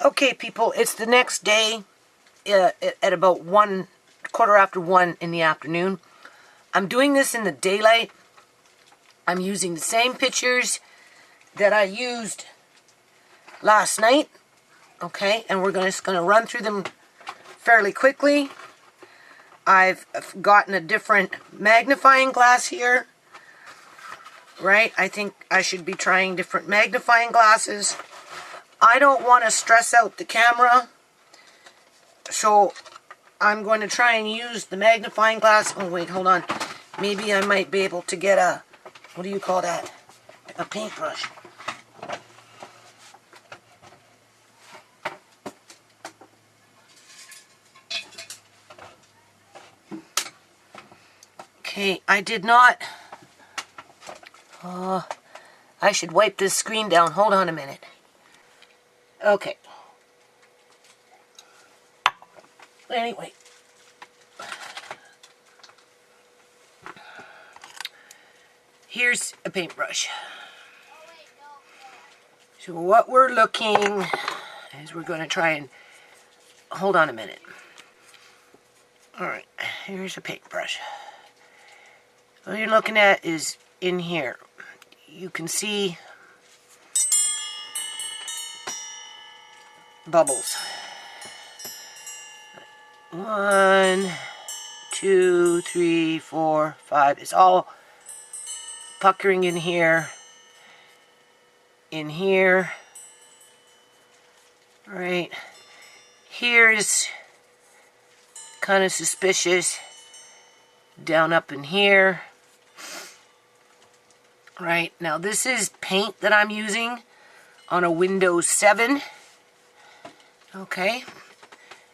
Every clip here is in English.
Okay, people, it's the next day at about 1:15 in the afternoon. I'm doing this in the daylight. I'm using the same pictures that I used last night. Okay, and we're just going to run through them fairly quickly. I've gotten a different magnifying glass here. Right? I think I should be trying different magnifying glasses. I don't want to stress out the camera, so I'm going to try and use the magnifying glass. Oh, wait, hold on. Maybe I might be able to get a, what do you call that? A paintbrush. Okay, I did not. I should wipe this screen down. Hold on a minute. Okay. Anyway. Here's a paintbrush. So what we're looking is we're going to try and... Hold on a minute. Alright, here's a paintbrush. What you're looking at is in here. You can see bubbles. 1, 2, 3, 4, 5. It's all puckering in here. In here. Right. Here is kind of suspicious. Down up in here. Right. Now this is paint that I'm using on a Windows 7. Okay.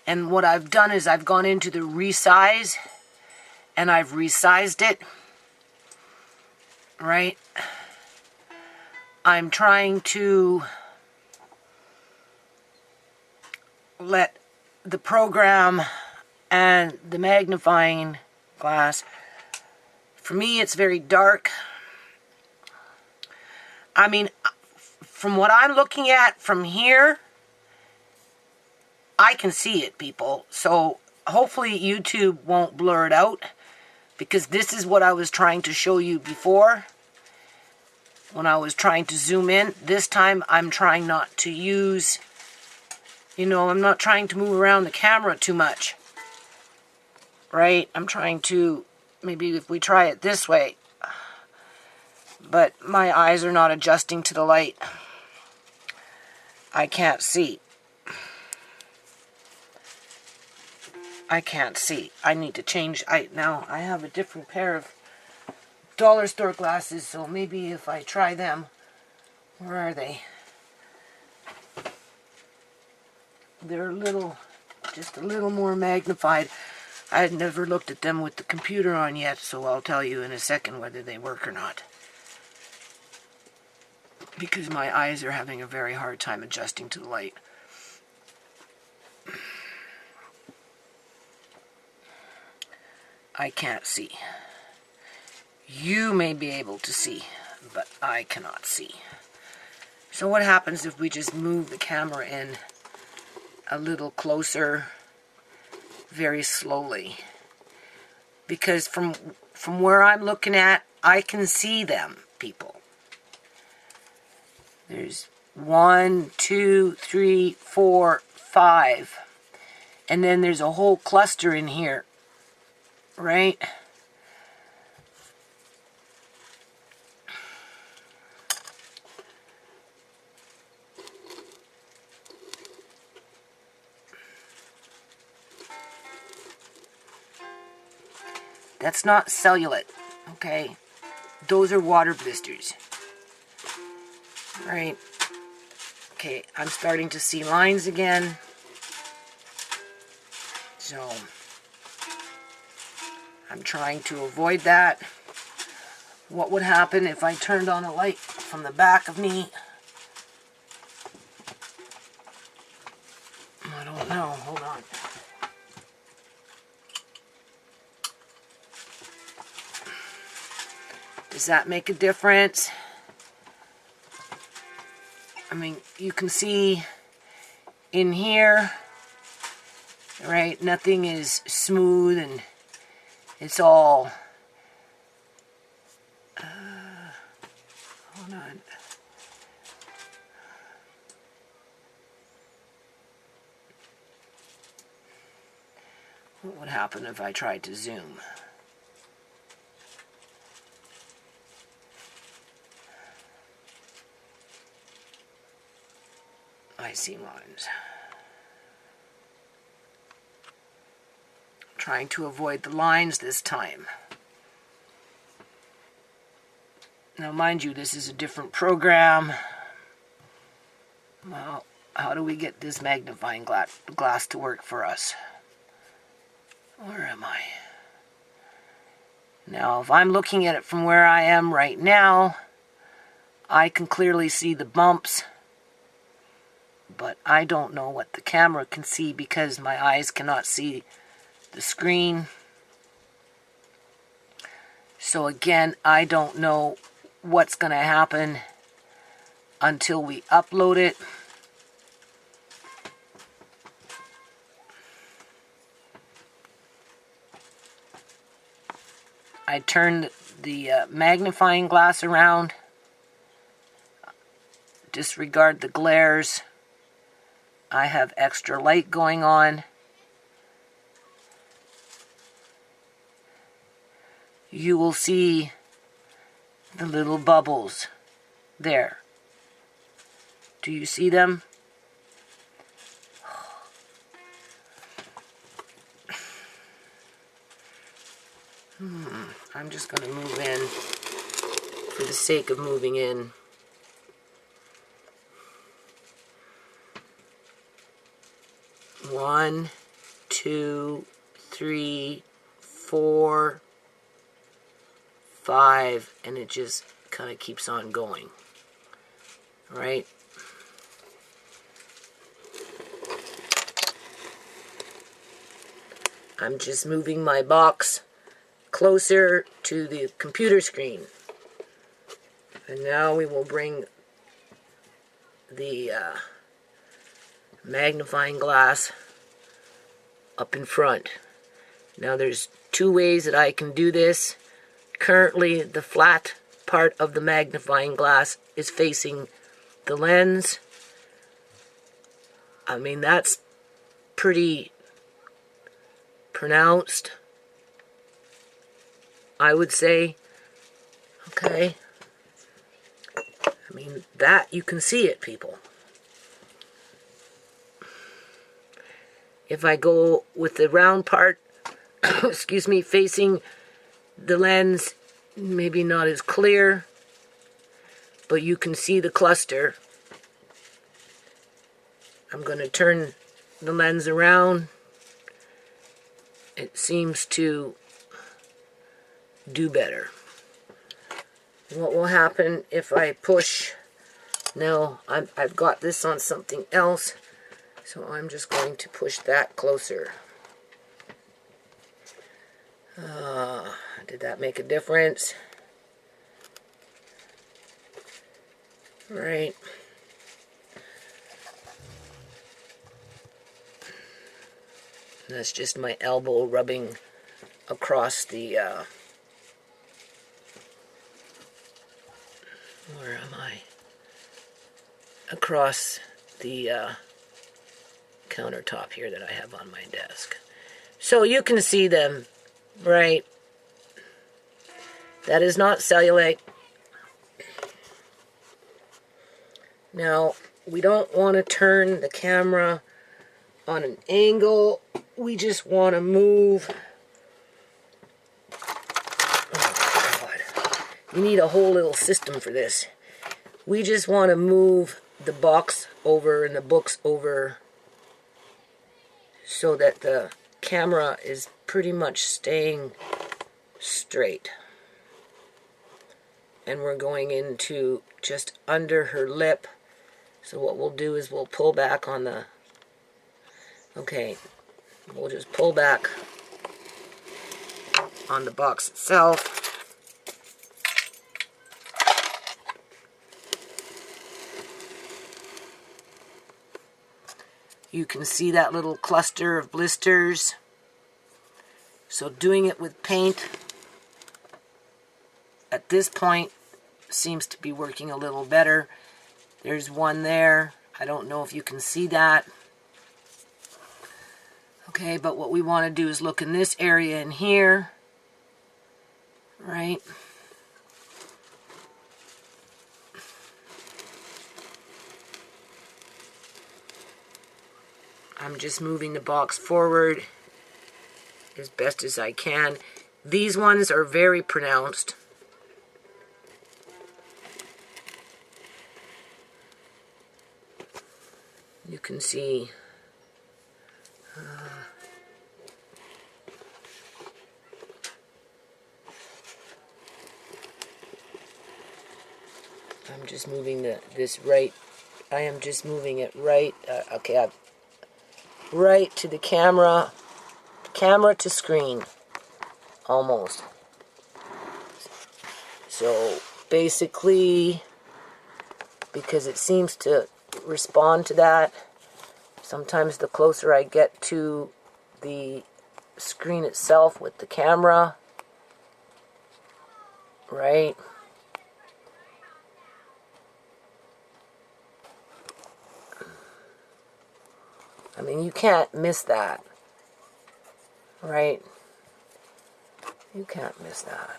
And what I've done is I've gone into the resize and I've resized it. Right. I'm trying to let the program and the magnifying glass, for me it's very dark. I mean, from what I'm looking at from here, I can see it, people. So hopefully YouTube won't blur it out, because this is what I was trying to show you before when I was trying to zoom in. This time I'm trying not to use, I'm not trying to move around the camera too much. Right? I'm trying to, maybe if we try it this way, but my eyes are not adjusting to the light. I can't see. I can't see. I need to change. Now I have a different pair of dollar store glasses, so maybe if I try them. Where are they? They're just a little more magnified. I had never looked at them with the computer on yet, so I'll tell you in a second whether they work or not. Because my eyes are having a very hard time adjusting to the light. I can't see. You may be able to see, but I cannot see. So what happens if we just move the camera in a little closer, very slowly? Because from where I'm looking at, I can see them, people. There's 1, 2, 3, 4, 5. And then there's a whole cluster in here. Right? That's not cellulite, okay? Those are water blisters. Right? Okay, I'm starting to see lines again. So I'm trying to avoid that. What would happen if I turned on a light from the back of me? I don't know. Hold on. Does that make a difference? I mean, you can see in here, right? Nothing is smooth and it's all, hold on. What would happen if I tried to zoom? I see lines. Trying to avoid the lines this time. Now, mind you, this is a different program. Well, how do we get this magnifying glass to work for us? Where am I? Now, if I'm looking at it from where I am right now, I can clearly see the bumps, but I don't know what the camera can see because my eyes cannot see the screen. So again, I don't know what's going to happen until we upload it. I turned the magnifying glass around. Disregard the glares. I have extra light going on. You will see the little bubbles there. Do you see them? I'm just going to move in for the sake of moving in. One, 2, 3, 4, 5, and it just kind of keeps on going. Right? I'm just moving my box closer to the computer screen. And now we will bring the magnifying glass up in front. Now there's two ways that I can do this. Currently the flat part of the magnifying glass is facing the lens. I mean, that's pretty pronounced, I would say. Okay. I mean, that, you can see it, people. If I go with the round part, excuse me, facing the lens, maybe not as clear, but you can see the cluster. I'm going to turn the lens around. It seems to do better. What will happen if I push? Now, I've got this on something else, so I'm just going to push that closer. Did that make a difference? Right. That's just my elbow rubbing across the, where am I? Across the countertop here that I have on my desk. So you can see them, right? That is not cellulite. Now, we don't want to turn the camera on an angle. We just want to move. Oh, God. You need a whole little system for this. We just want to move the box over and the books over so that the camera is pretty much staying straight. And we're going into just under her lip. So what we'll do is we'll pull back on the... Okay, we'll just pull back on the box itself. You can see that little cluster of blisters. So doing it with paint at this point seems to be working a little better. There's one there. I don't know if you can see that. Okay, but what we want to do is look in this area in here, right? I'm just moving the box forward as best as I can. These ones are very pronounced. You can see I'm just moving this right. I am just moving it right. Okay, right to the camera to screen, almost. So basically, because it seems to respond to that, sometimes the closer I get to the screen itself with the camera, right? I mean, you can't miss that, right? You can't miss that.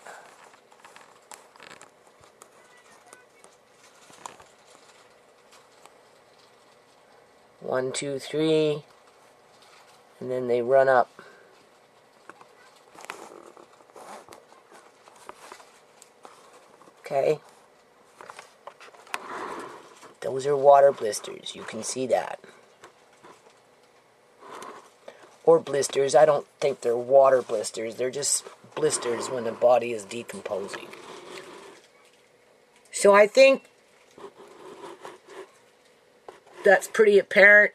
One, two, three, and then they run up. Okay? Those are water blisters. You can see that. Or blisters. I don't think they're water blisters. They're just blisters when the body is decomposing. So I think that's pretty apparent.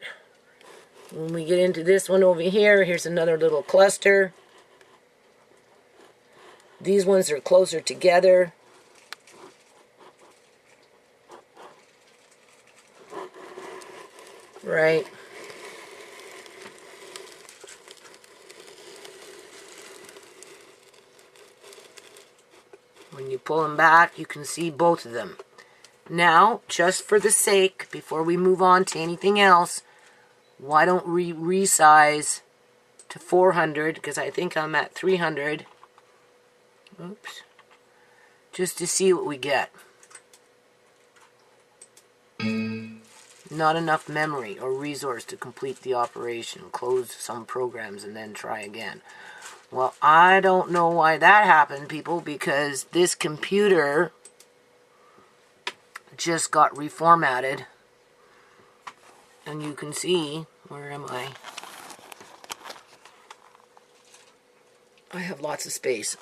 When we get into this one over here, here's another little cluster. These ones are closer together. Right. When you pull them back, you can see both of them. Now, just for the sake, before we move on to anything else, why don't we resize to 400, because I think I'm at 300. Oops. Just to see what we get. Not enough memory or resource to complete the operation. Close some programs and then try again. Well, I don't know why that happened, people, because this computer just got reformatted. And you can see, where am I? I have lots of space.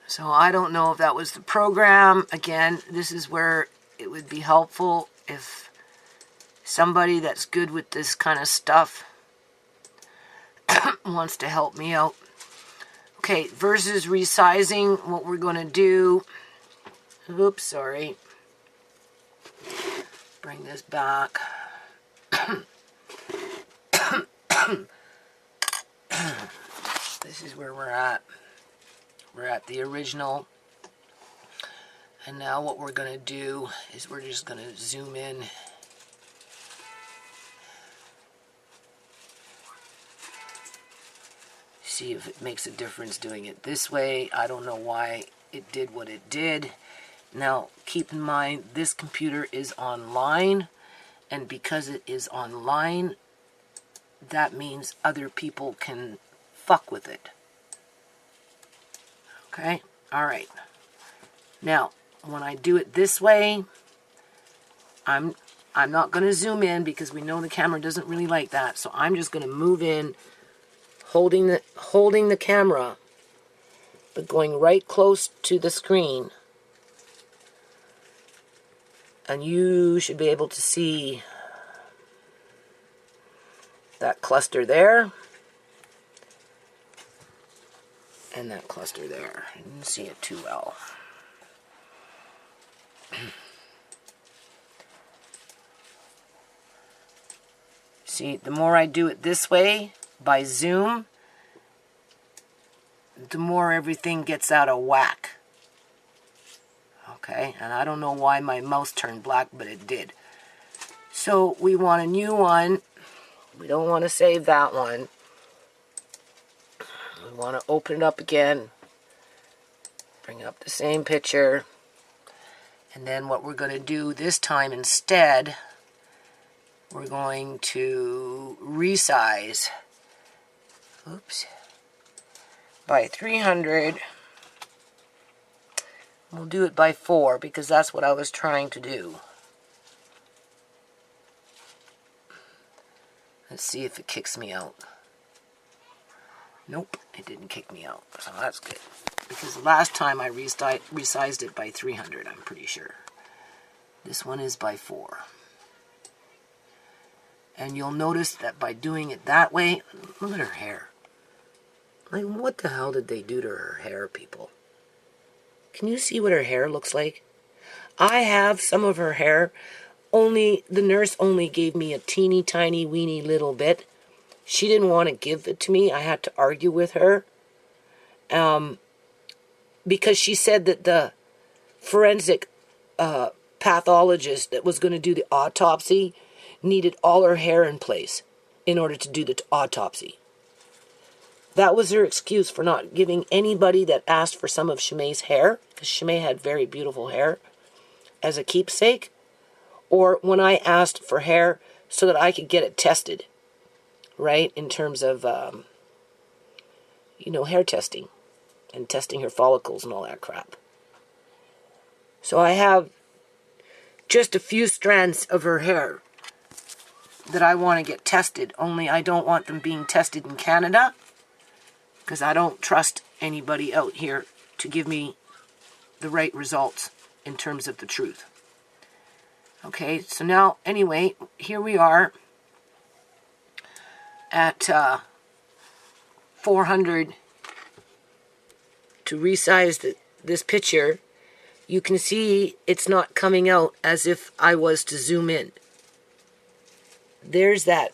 So I don't know if that was the program. Again, this is where it would be helpful if somebody that's good with this kind of stuff wants to help me out. Okay, versus resizing, what we're going to do... Oops, sorry. Bring this back. This is where we're at. We're at the original. And now what we're going to do is we're just going to zoom in. See if it makes a difference doing it this way. I don't know why it did what it did. Now, keep in mind, this computer is online. And because it is online, that means other people can fuck with it. Okay? Alright. Now, when I do it this way, I'm not going to zoom in because we know the camera doesn't really like that. So I'm just going to move in, holding the camera, but going right close to the screen. And you should be able to see that cluster there. And that cluster there. I didn't see it too well. See, the more I do it this way, by zoom, the more everything gets out of whack. Okay, and I don't know why my mouse turned black, but it did. So we want a new one. We don't want to save that one. We want to open it up again. Bring up the same picture. And then what we're going to do this time instead, we're going to resize, oops, by 300. We'll do it by 4 because that's what I was trying to do. Let's see if it kicks me out. Nope, it didn't kick me out, so that's good. Because the last time I resized it by 300, I'm pretty sure. This one is by 4. And you'll notice that by doing it that way, look at her hair. Like, what the hell did they do to her hair, people? Can you see what her hair looks like? I have some of her hair, only the nurse only gave me a teeny tiny weeny little bit. She didn't want to give it to me. I had to argue with her. Because she said that the forensic pathologist that was going to do the autopsy needed all her hair in place in order to do the autopsy. That was her excuse for not giving anybody that asked for some of ShaMay's hair, because ShaMay had very beautiful hair, as a keepsake, or when I asked for hair so that I could get it tested, right, in terms of, hair testing and testing her follicles and all that crap. So I have just a few strands of her hair that I want to get tested, only I don't want them being tested in Canada because I don't trust anybody out here to give me the right results in terms of the truth. Okay, so now, anyway, here we are at 400 to resize this picture. You can see it's not coming out as if I was to zoom in. There's that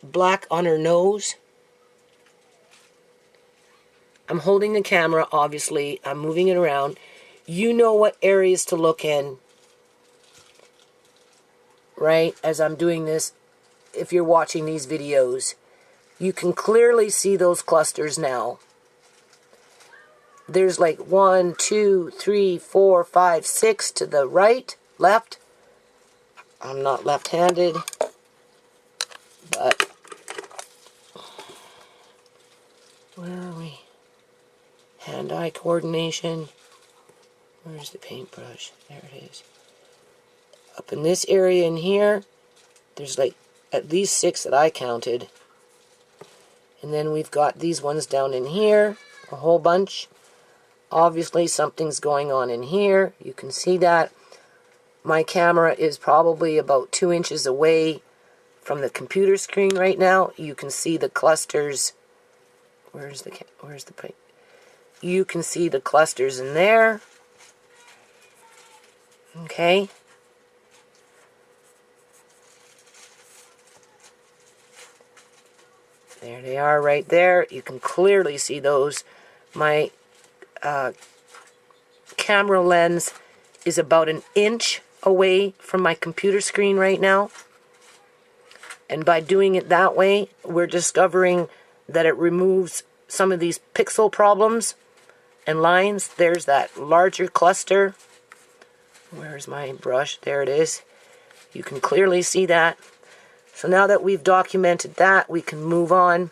black on her nose. I'm holding the camera, obviously. I'm moving it around. You know what areas to look in, right, as I'm doing this. If you're watching these videos, you can clearly see those clusters now. There's like 1, 2, 3, 4, 5, 6 to the right, left. I'm not left-handed, but where are we? Hand-eye coordination. Where's the paintbrush? There it is. Up in this area in here, there's like at least 6 that I counted. And then we've got these ones down in here, a whole bunch. Obviously, something's going on in here. You can see that. My camera is probably about 2 inches away from the computer screen right now. You can see the clusters. Where's the paint? You can see the clusters in there. Okay. There they are right there. You can clearly see those. My camera lens is about 1 inch away from my computer screen right now. And by doing it that way, we're discovering that it removes some of these pixel problems and lines. There's that larger cluster. Where's my brush? There it is. You can clearly see that. So now that we've documented that, we can move on.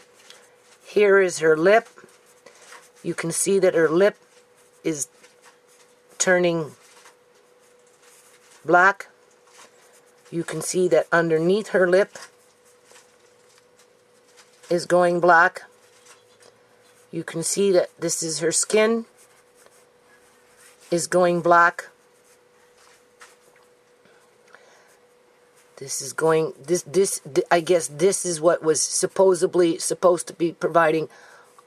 Here is her lip. You can see that her lip is turning black. You can see that underneath her lip is going black. You can see that this is her skin is going black. This is going, I guess this is what was supposed to be providing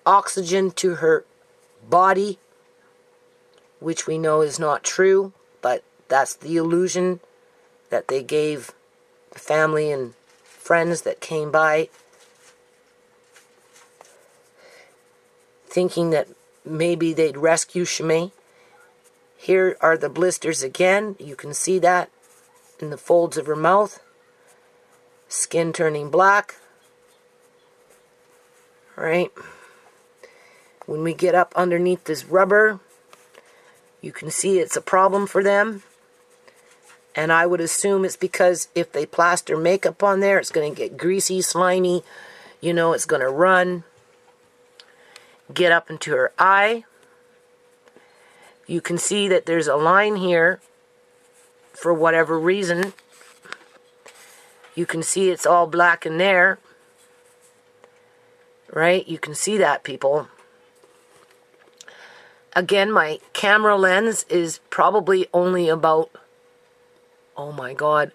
oxygen to her body, which we know is not true, but that's the illusion that they gave the family and friends that came by, thinking that maybe they'd rescue ShaMay. Here are the blisters again. You can see that in the folds of her mouth. Skin turning black. Right? When we get up underneath this rubber, you can see it's a problem for them. And I would assume it's because if they plaster makeup on there, it's going to get greasy, slimy. You know, it's going to run. Get up into her eye. You can see that there's a line here for whatever reason. You can see it's all black in there. Right? You can see that, people. Again, my camera lens is probably only about, oh my God,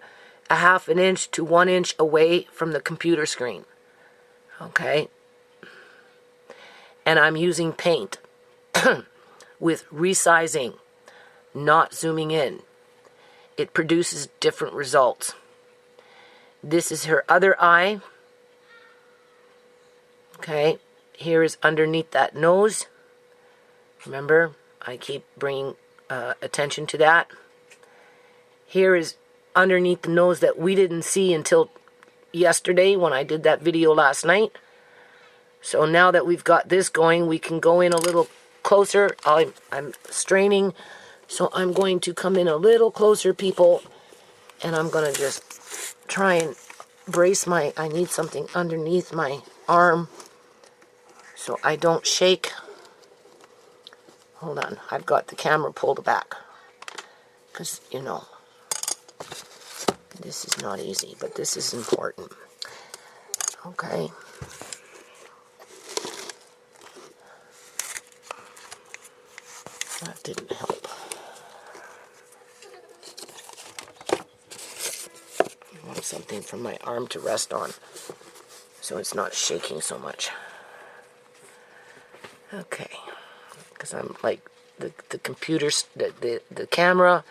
a half an inch to 1 inch away from the computer screen. Okay? And I'm using paint with resizing, not zooming in. It produces different results. This is her other eye. Okay, here is underneath that nose. Remember, I keep bringing attention to that. Here is underneath the nose that we didn't see until yesterday when I did that video last night. So now that we've got this going, we can go in a little closer. I'm straining, so I'm going to come in a little closer, people. And I'm going to just try and brace I need something underneath my arm so I don't shake. Hold on, I've got the camera pulled back. Because, you know, this is not easy, but this is important. Okay. That didn't help. I want something for my arm to rest on so it's not shaking so much. Okay. Because I'm like the computer, the camera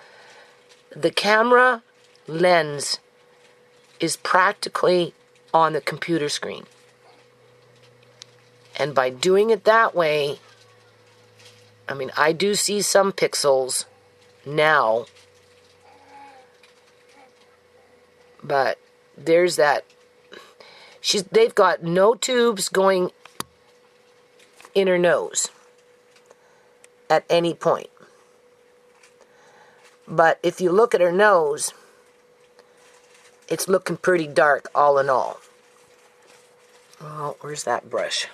lens is practically on the computer screen. And by doing it that way, I mean, I do see some pixels now, but there's that. They've got no tubes going in her nose at any point. But if you look at her nose, it's looking pretty dark all in all. Oh, where's that brush?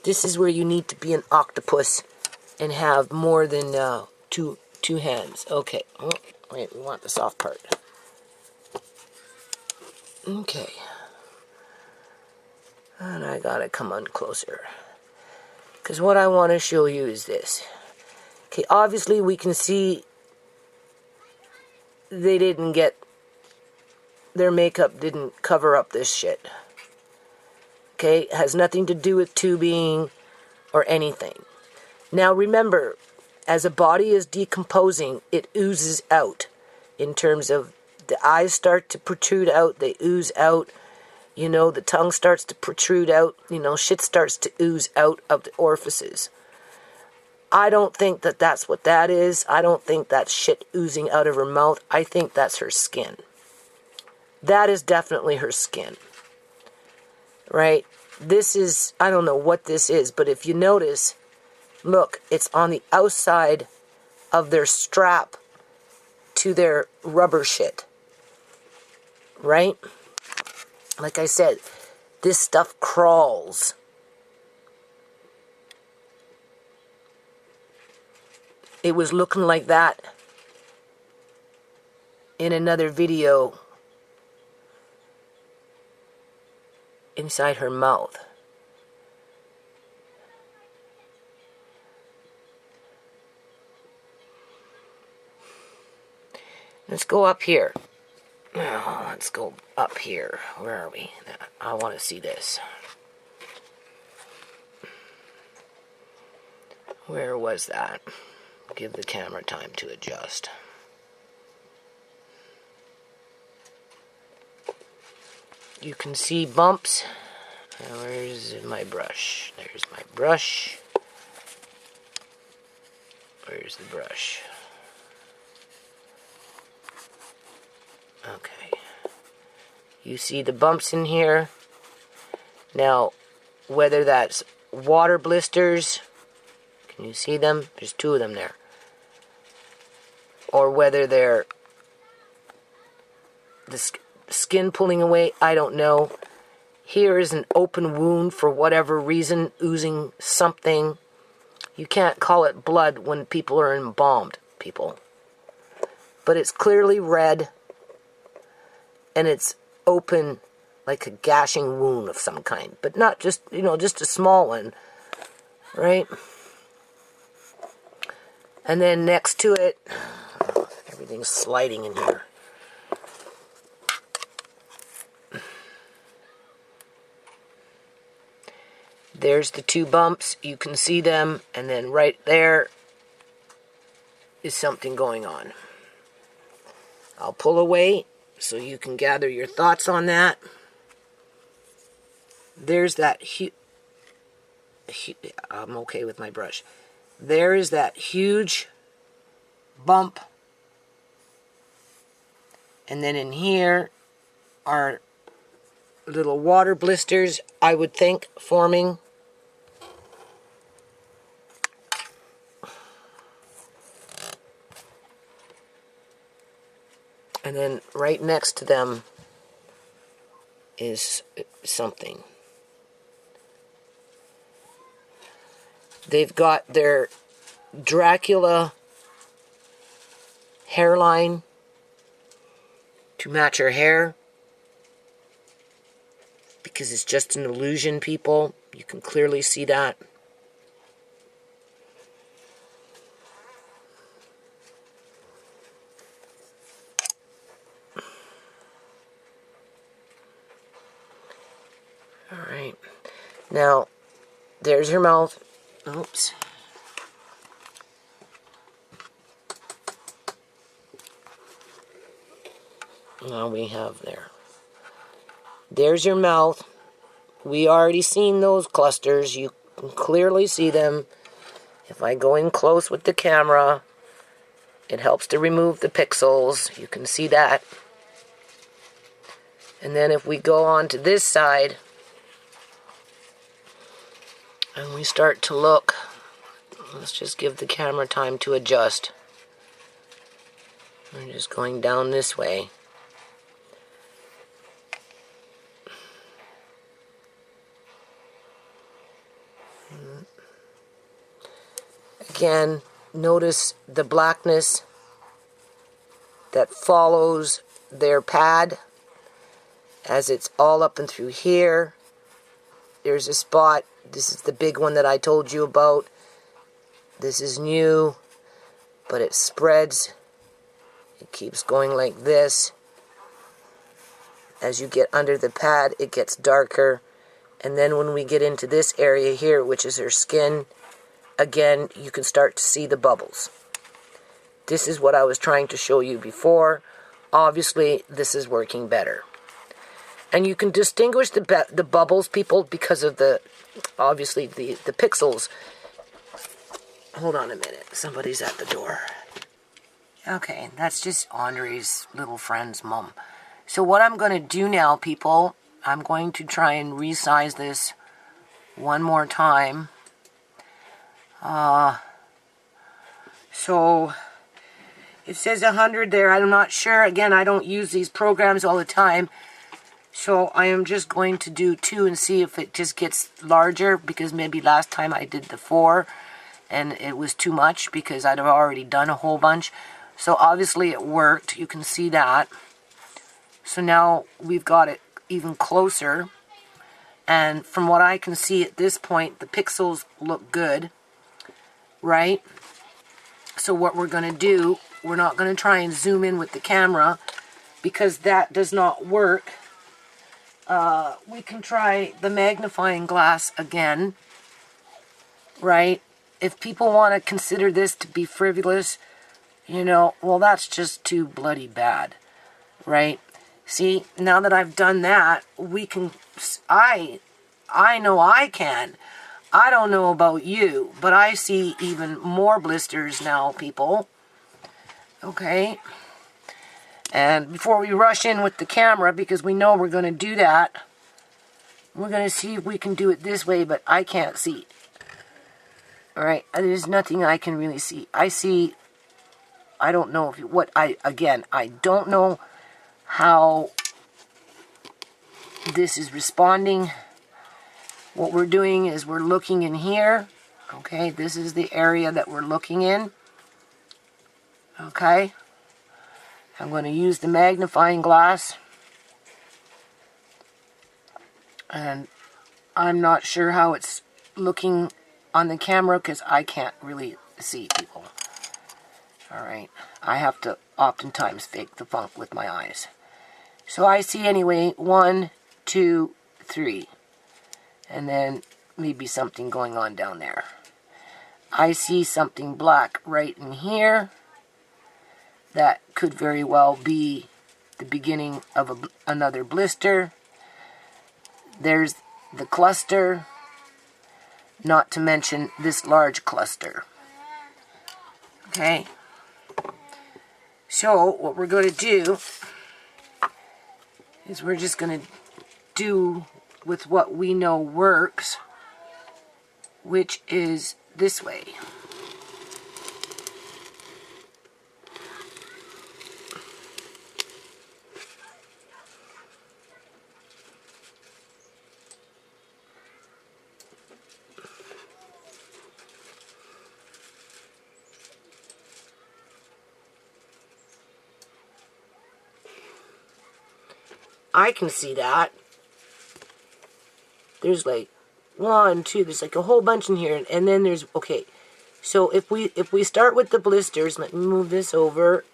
This is where you need to be an octopus and have more than two hands. Okay. Oh, wait, we want the soft part. Okay. And I gotta come on closer. Because what I want to show you is this. Okay, obviously we can see they didn't get, their makeup didn't cover up this shit. Okay, it has nothing to do with tubing or anything. Now remember, as a body is decomposing, it oozes out. In terms of the eyes start to protrude out, they ooze out. You know, the tongue starts to protrude out. You know, shit starts to ooze out of the orifices. I don't think that that's what that is. I don't think that's shit oozing out of her mouth. I think that's her skin. That is definitely her skin. Right? This is, I don't know what this is, but if you notice, look, it's on the outside of their strap to their rubber shit. Right? Like I said, this stuff crawls. It was looking like that in another video inside her mouth. Let's go up here. Oh, let's go up here. Where are we? I want to see this. Where was that? Give the camera time to adjust. You can see bumps. Where's my brush? There's my brush. Where's the brush? Okay. You see the bumps in here. Now, whether that's water blisters, can you see them? There's two of them there. Or whether they're the skin pulling away, I don't know. Here is an open wound for whatever reason, oozing something. You can't call it blood when people are embalmed, people. But it's clearly red, and it's open like a gashing wound of some kind. But not just, just a small one, right? And then next to it, everything's sliding in here. There's the two bumps. You can see them. And then right there is something going on. I'll pull away so you can gather your thoughts on that. There's that I'm okay with my brush. There is that huge bump. And then in here are little water blisters, I would think, forming. And then right next to them is something. They've got their Dracula hairline to match her hair. Because it's just an illusion, people. You can clearly see that. Alright. Now, there's her mouth. Oops. Now we have there. There's your mouth. We already seen those clusters. You can clearly see them. If I go in close with the camera, it helps to remove the pixels. You can see that. And then if we go on to this side, and we start to look, let's just give the camera time to adjust. We're just going down this way. Again, notice the blackness that follows their pad as it's all up and through here. There's a spot. This is the big one that I told you about. This is new, but it spreads. It keeps going like this. As you get under the pad, it gets darker. And then when we get into this area here, which is her skin, again, you can start to see the bubbles. This is what I was trying to show you before. Obviously, this is working better. And you can distinguish the bubbles, people, because of the pixels. Hold on a minute. Somebody's at the door. Okay, that's just Andre's little friend's mom. So what I'm going to do now, people, I'm going to try and resize this one more time. So it says 100 there. I'm not sure. Again, I don't use these programs all the time. So I am just going to do 2 and see if it just gets larger, because maybe last time I did the 4 and it was too much because I'd have already done a whole bunch. So obviously it worked. You can see that. So now we've got it even closer. And from what I can see at this point, the pixels look good, right? So what we're going to do, we're not going to try and zoom in with the camera because that does not work. We can try the magnifying glass again, right? if people want to consider this to be frivolous, you know, well, that's just too bloody bad, right? See, now that I've done that, we can, I know I can. I don't know about you, but I see even more blisters now, people. Okay. And before we rush in with the camera, because we know we're going to do that, we're going to see if we can do it this way, but I can't see. Alright, there's nothing I can really see. I don't know I don't know how this is responding. What we're doing is we're looking in here. Okay, this is the area that we're looking in. Okay. I'm going to use the magnifying glass. And I'm not sure how it's looking on the camera because I can't really see people. Alright, I have to oftentimes fake the funk with my eyes. So I see anyway 1, 2, 3. And then maybe something going on down there. I see something black right in here. That could very well be the beginning of another blister. There's the cluster, not to mention this large cluster. Okay. So what we're going to do is we're just going to do with what we know works, which is this way. I can see that. There's like 1, 2, there's like a whole bunch in here, and then there's, okay, so if we start with the blisters, let me move this over.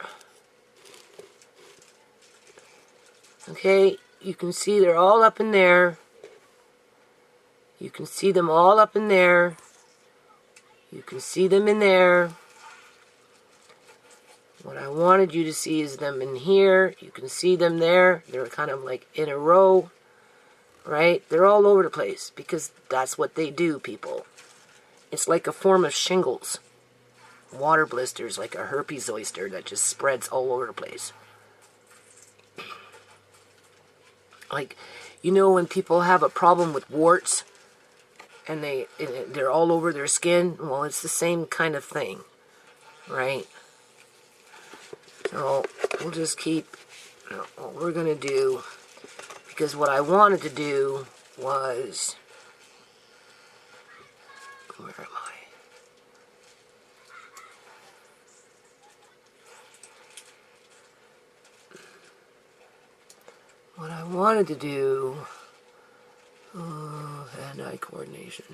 Okay, you can see they're all up in there. You can see them all up in there. You can see them in there. What I wanted you to see is them in here. You can see them there. They're kind of like in a row, right? They're all over the place because that's what they do, people. It's like a form of shingles. Water blisters, like a herpes oyster that just spreads all over the place. Like, you know when people have a problem with warts and they're all over their skin? Well, it's the same kind of thing, right? So we'll just keep, what we're going to do, because what I wanted to do was, where am I? What I wanted to do, hand-eye coordination.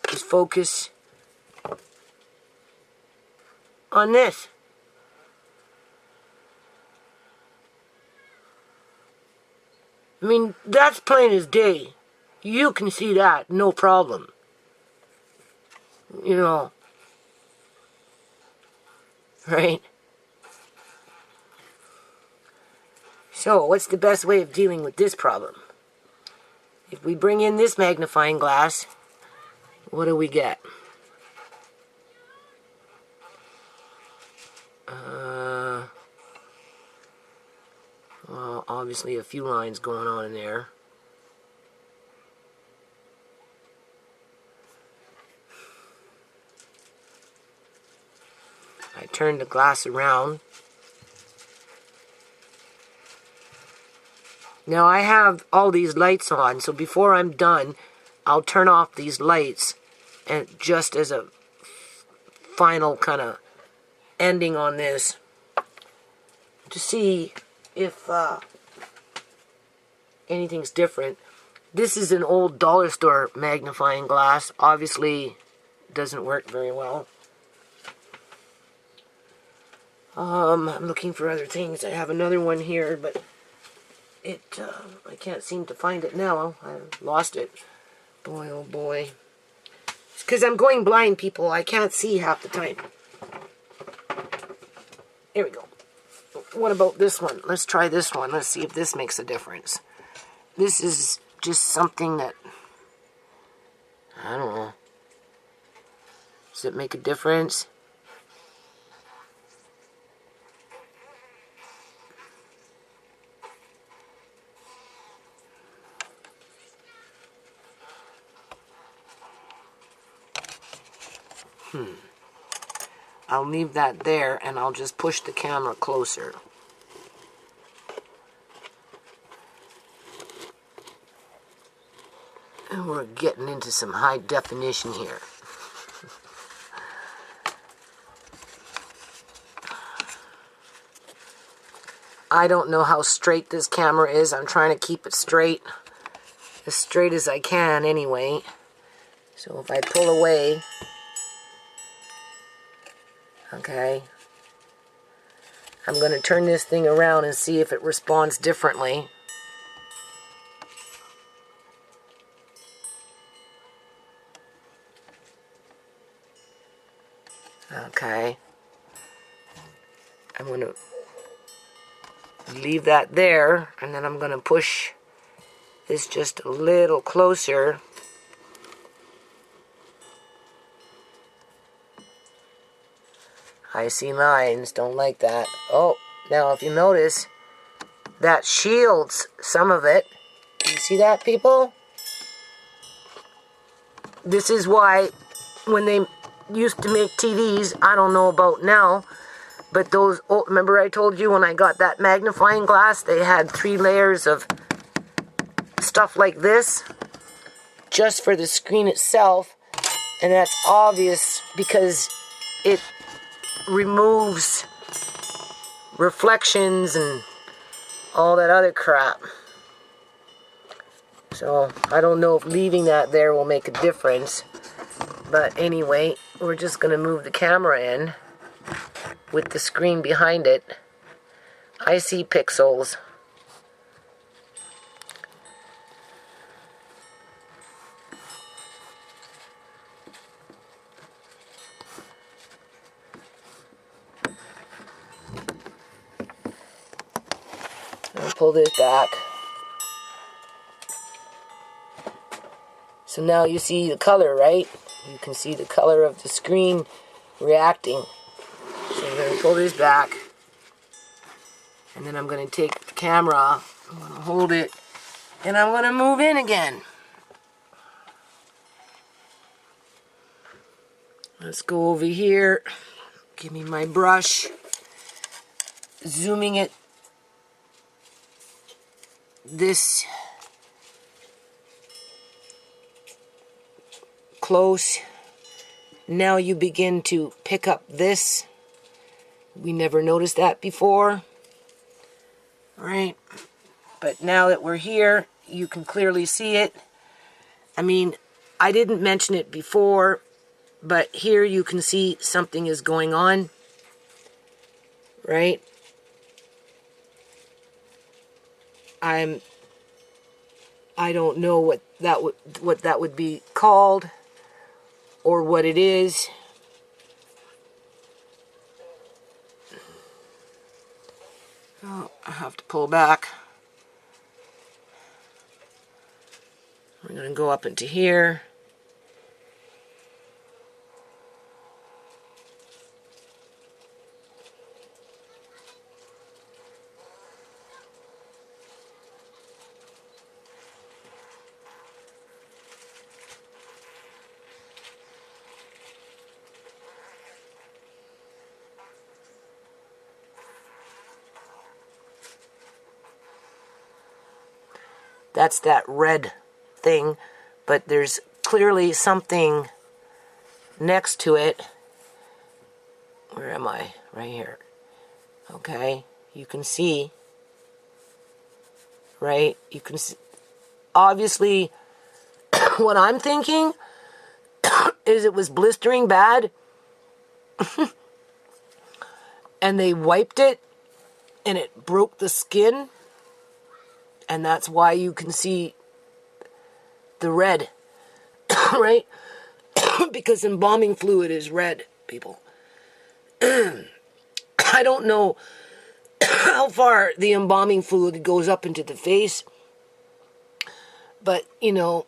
Just focus on this. I mean, that's plain as day. You can see that, no problem. You know. Right? So, what's the best way of dealing with this problem? If we bring in this magnifying glass, what do we get? Well, obviously a few lines going on in there. I turn the glass around. Now I have all these lights on, so before I'm done, I'll turn off these lights, and just as a final kind of ending on this, to see if anything's different. This is an old dollar store magnifying glass. Obviously, doesn't work very well. I'm looking for other things. I have another one here, but I can't seem to find it now. I lost it. Boy, oh boy. It's because I'm going blind, people. I can't see half the time. Here we go. What about this one? Let's try this one. Let's see if this makes a difference. This is just something that, I don't know. Does it make a difference? I'll leave that there and I'll just push the camera closer. And we're getting into some high definition here. I don't know how straight this camera is. I'm trying to keep it straight. As straight as I can anyway. So if I pull away, okay, I'm going to turn this thing around and see if it responds differently. Okay. I'm going to leave that there, and then I'm going to push this just a little closer. I see lines, don't like that. Oh, now if you notice, that shields some of it. You see that, people? This is why when they used to make TVs, I don't know about now, but those, oh, remember I told you when I got that magnifying glass, they had 3 layers of stuff like this, just for the screen itself, and that's obvious because it removes reflections and all that other crap. So I don't know if leaving that there will make a difference, but anyway, we're just going to move the camera in with the screen behind it. I see pixels. I'll pull this back. So now you see the color, right? You can see the color of the screen reacting. So I'm going to pull this back. And then I'm going to take the camera, I'm going to hold it, and I'm going to move in again. Let's go over here. Give me my brush. Zooming it this close. Now you begin to pick up this. We never noticed that before. Right? But now that we're here, you can clearly see it. I mean, I didn't mention it before, but here you can see something is going on. Right? I don't know what that would be called or what it is. Oh, I have to pull back. We're going to go up into here. That's that red thing, but there's clearly something next to it. Where am I? Right here. Okay, you can see, right? You can see, obviously, what I'm thinking is it was blistering bad. and they wiped it, and it broke the skin, and that's why you can see the red, right? Because embalming fluid is red, people. I don't know how far the embalming fluid goes up into the face, but, you know,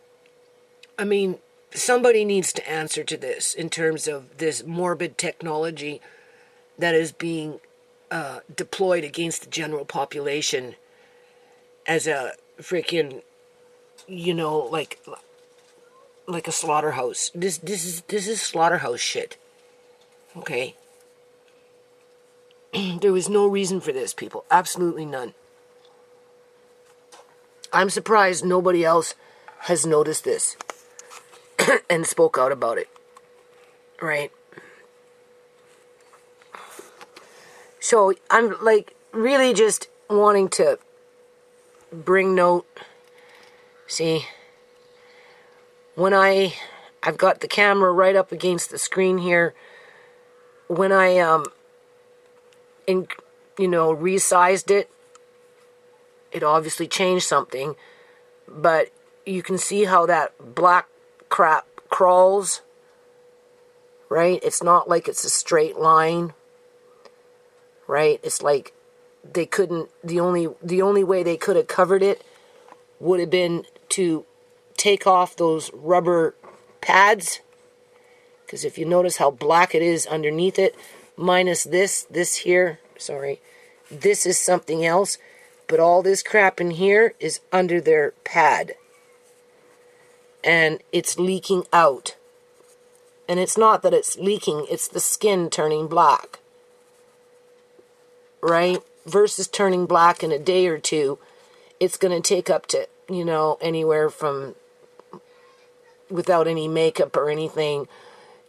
I mean, somebody needs to answer to this in terms of this morbid technology that is being deployed against the general population as a freaking, you know, like a slaughterhouse. This is slaughterhouse shit. Okay. There was no reason for this, people. Absolutely none. I'm surprised nobody else has noticed this and spoke out about it. Right? So I'm like really just wanting to bring note. See, when I've got the camera right up against the screen here. When I resized it, it obviously changed something, but you can see how that black crap crawls, right? It's not like it's a straight line, right? It's like they couldn't, the only way they could have covered it would have been to take off those rubber pads, because if you notice how black it is underneath it, minus this here, sorry, this is something else, but all this crap in here is under their pad. And it's leaking out. And it's not that it's leaking, it's the skin turning black. Right? Versus turning black in a day or two, it's going to take up to, anywhere from, without any makeup or anything,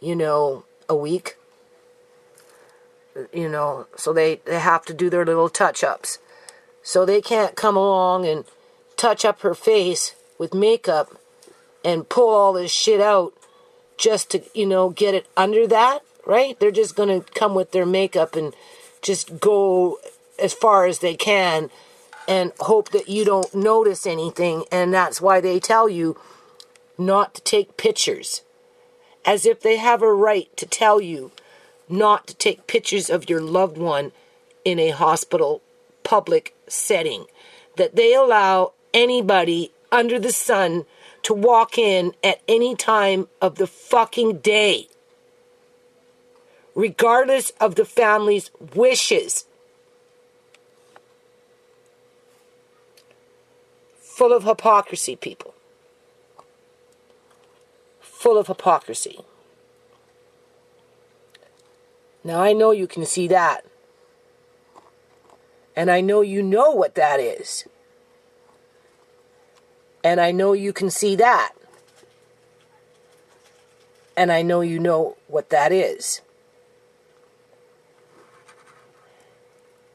a week. So they have to do their little touch-ups. So they can't come along and touch up her face with makeup and pull all this shit out just to, get it under that, right? They're just going to come with their makeup and just go as far as they can and hope that you don't notice anything. And that's why they tell you not to take pictures. As if they have a right to tell you not to take pictures of your loved one in a hospital public setting. That they allow anybody under the sun to walk in at any time of the fucking day, regardless of the family's wishes. Full of hypocrisy, people. Full of hypocrisy. Now I know you can see that. And I know you know what that is. And I know you can see that. And I know you know what that is.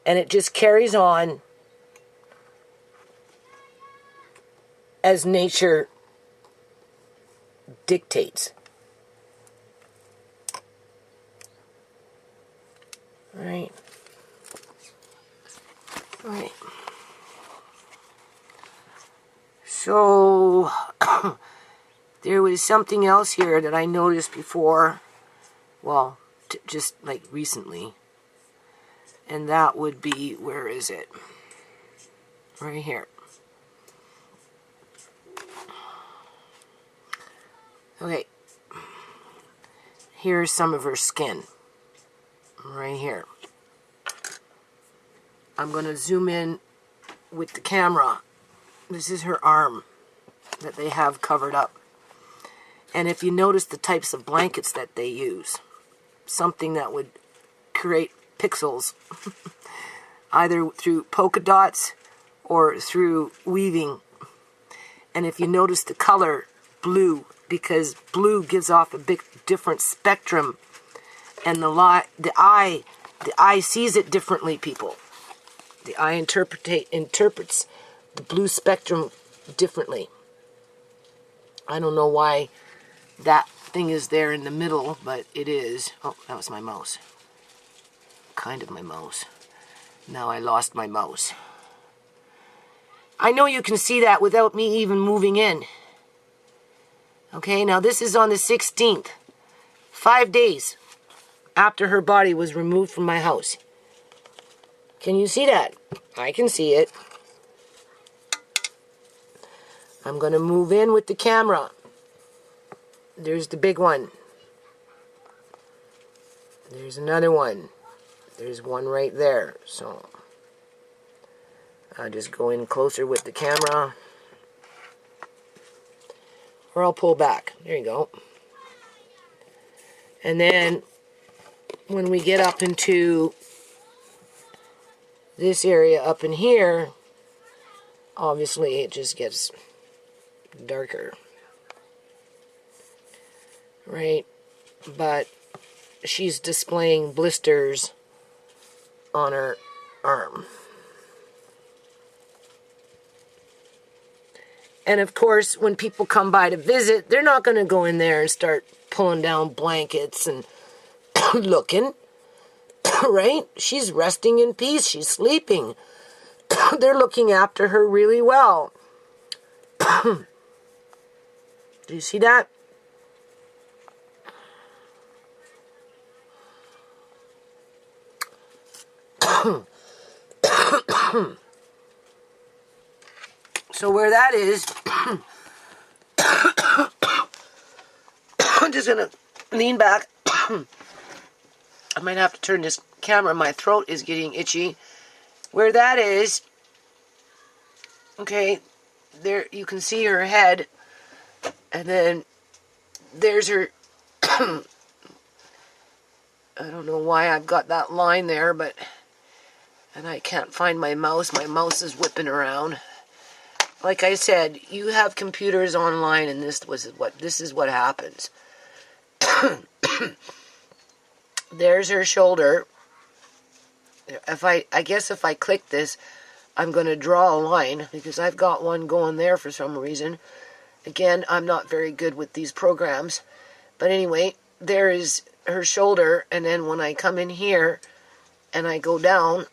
And it just carries on as nature dictates. Right. Right. So, there was something else here that I noticed before, well, just like recently, and that would be, where is it? Right here. Okay, here's some of her skin, right here. I'm going to zoom in with the camera. This is her arm that they have covered up. And if you notice the types of blankets that they use, something that would create pixels, either through polka dots or through weaving. And if you notice the color blue, because blue gives off a big different spectrum, and the eye sees it differently, people. The eye interprets the blue spectrum differently. I don't know why that thing is there in the middle, but it is. Oh, that was my mouse. kind of my mouse. Now I lost my mouse. I know you can see that without me even moving in. Okay, now this is on the 16th. 5 days after her body was removed from my house. Can you see that? I can see it. I'm going to move in with the camera. There's the big one. There's another one. There's one right there. So I'll just go in closer with the camera. Or I'll pull back. There you go. And then when we get up into this area up in here, obviously it just gets darker. Right? But she's displaying blisters on her arm. And of course, when people come by to visit, they're not going to go in there and start pulling down blankets and looking. Right? She's resting in peace. She's sleeping. They're looking after her really well. Do you see that? So where that is, I'm just going to lean back. I might have to turn this camera. My throat is getting itchy. Where that is, okay, there you can see her head. And then there's her, I don't know why I've got that line there, but, and I can't find my mouse. My mouse is whipping around. Like I said, you have computers online, and this is what happens. There's her shoulder. I guess if I click this, I'm going to draw a line, because I've got one going there for some reason. Again, I'm not very good with these programs. But anyway, there is her shoulder, and then when I come in here and I go down,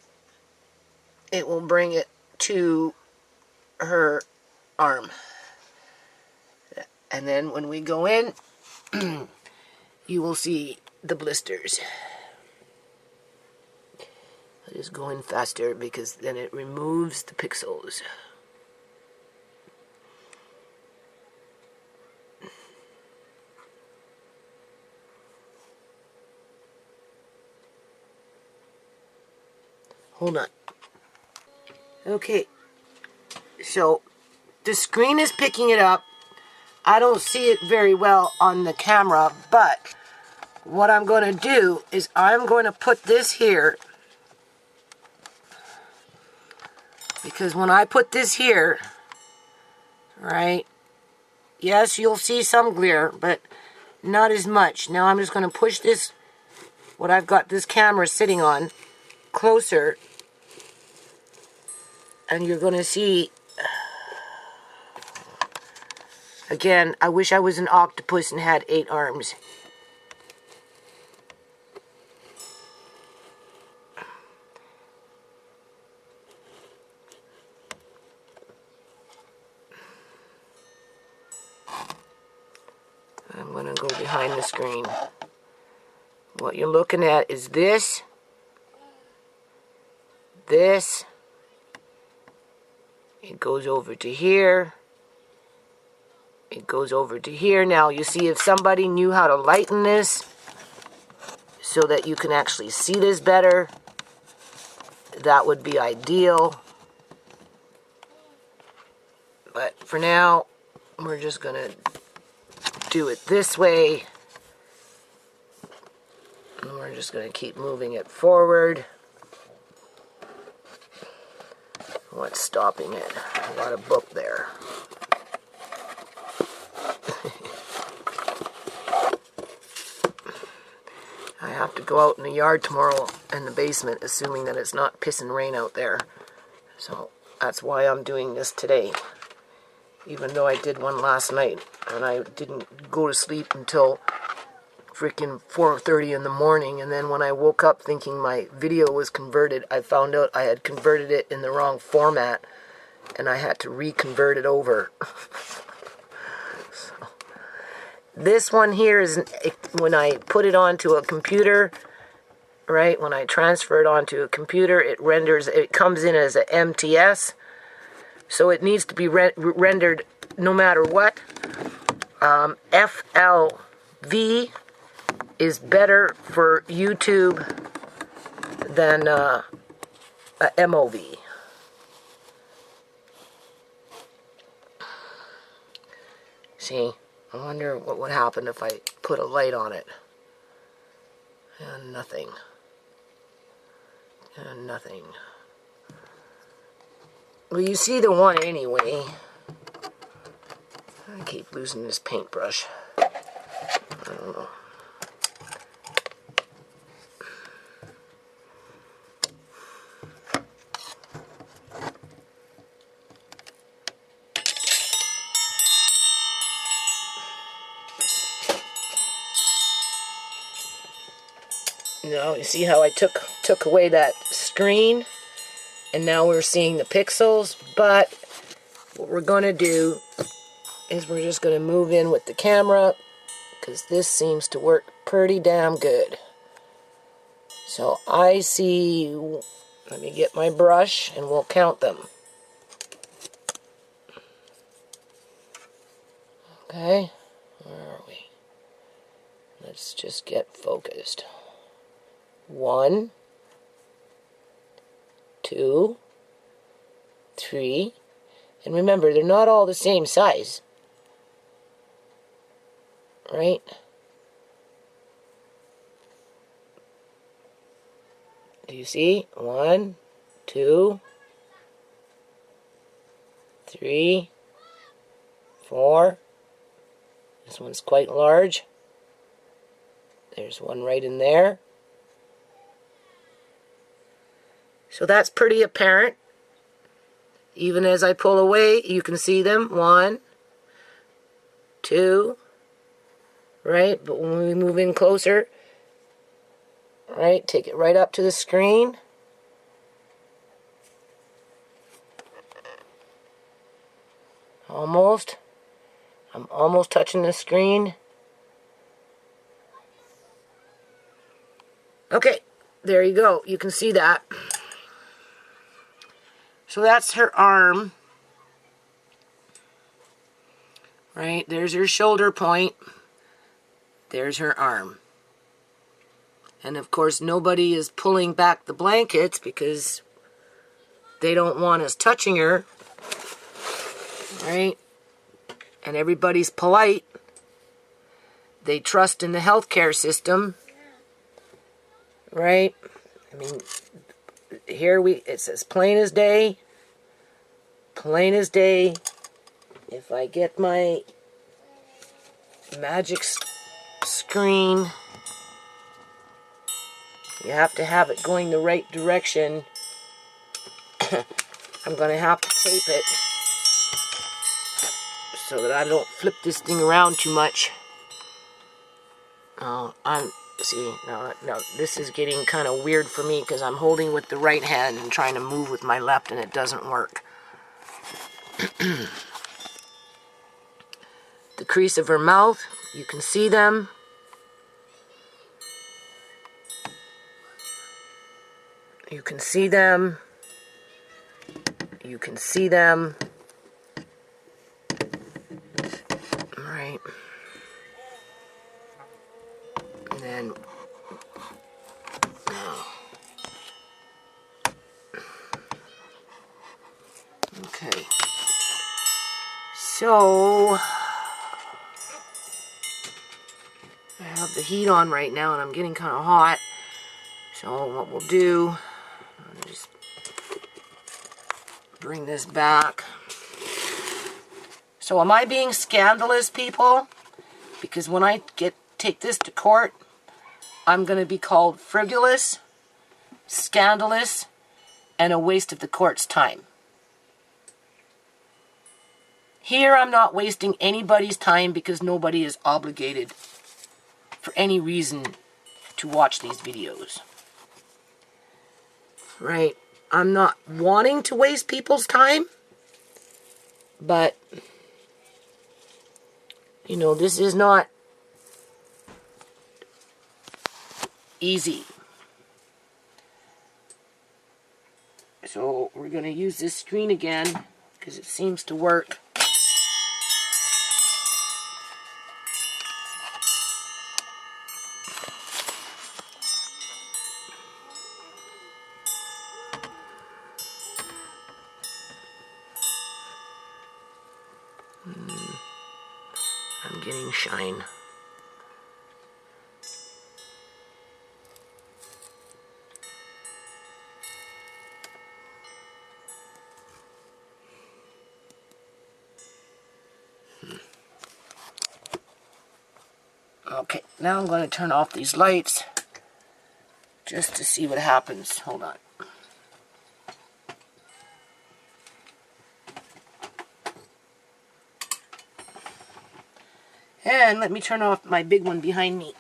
it will bring it to her arm. And then when we go in, you will see the blisters. I just go in faster because then it removes the pixels. Hold on. Okay. So the screen is picking it up. I don't see it very well on the camera, but what I'm going to do is I'm going to put this here, because when I put this here, right, yes, you'll see some glare, but not as much. Now I'm just going to push this, what I've got this camera sitting on, closer, and you're going to see. Again, I wish I was an octopus and had 8 arms. I'm going to go behind the screen. What you're looking at is this. This. It goes over to here. It goes over to here. Now, you see, if somebody knew how to lighten this so that you can actually see this better, that would be ideal. But for now, we're just going to do it this way. And we're just going to keep moving it forward. What's stopping it? I got a book there. I have to go out in the yard tomorrow in the basement, assuming that it's not pissing rain out there. So that's why I'm doing this today. Even though I did one last night, and I didn't go to sleep until freaking 4:30 in the morning, and then when I woke up thinking my video was converted, I found out I had converted it in the wrong format, and I had to reconvert it over. So, this one here is, when I put it onto a computer, right, when I transfer it onto a computer, it comes in as a MTS, so it needs to be rendered no matter what. FLV is better for YouTube than a MOV. See, I wonder what would happen if I put a light on it. And nothing. And nothing. Well, you see the one anyway. I keep losing this paintbrush. I don't know. Now, you see how I took away that screen, and now we're seeing the pixels, but what we're going to do is we're just going to move in with the camera, because this seems to work pretty damn good. So I see, let me get my brush and we'll count them. Okay, where are we? Let's just get focused. 1, 2, 3, and remember, they're not all the same size, right? Do you see? 1, 2, 3, 4. This one's quite large. There's one right in there. So that's pretty apparent. Even as I pull away, you can see them. 1, 2, right? But when we move in closer, right, take it right up to the screen. Almost. I'm almost touching the screen. Okay, there you go. You can see that. So that's her arm. Right, there's her shoulder point. There's her arm. And of course, nobody is pulling back the blankets because they don't want us touching her. Right? And everybody's polite. They trust in the healthcare system. Right? I mean, here it's as plain as day. Plain as day. If I get my magic screen, you have to have it going the right direction. I'm going to have to tape it so that I don't flip this thing around too much. See, now this is getting kind of weird for me because I'm holding with the right hand and trying to move with my left, and it doesn't work. The crease of her mouth, you can see them. You can see them. You can see them. Right. And then, okay. So, I have the heat on right now and I'm getting kind of hot. So what we'll do, I'll just bring this back. So am I being scandalous, people? Because when I take this to court, I'm going to be called frivolous, scandalous, and a waste of the court's time. Here I'm not wasting anybody's time because nobody is obligated for any reason to watch these videos. Right? I'm not wanting to waste people's time, but, you know, this is not easy. So we're going to use this screen again because it seems to work. I'm getting shine. Okay, now I'm going to turn off these lights just to see what happens. Hold on. And let me turn off my big one behind me.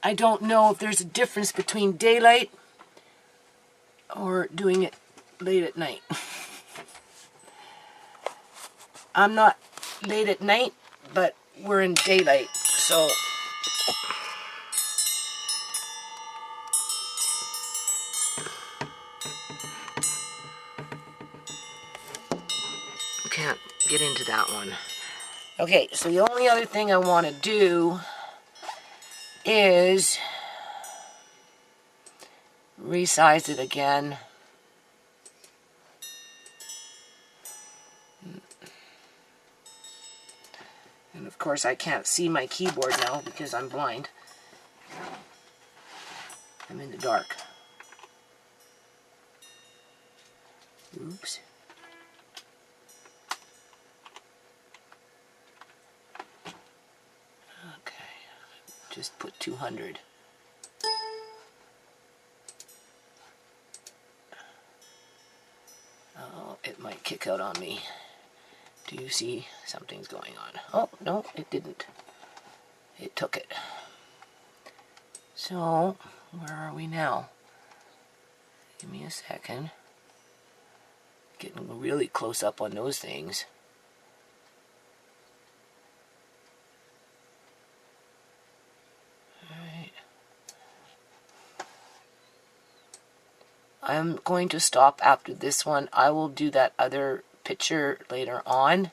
I don't know if there's a difference between daylight or doing it late at night. I'm not late at night, but we're in daylight, so can't get into that one. Okay, so the only other thing I want to do is resize it again. And of course I can't see my keyboard now because I'm blind. I'm in the dark. Oops. Okay, just put 200. Oh, it might kick out on me. Do you see something's going on? Oh, no, it didn't. It took it. So, where are we now? Give me a second. Getting really close up on those things. Alright. I'm going to stop after this one. I will do that other picture later on.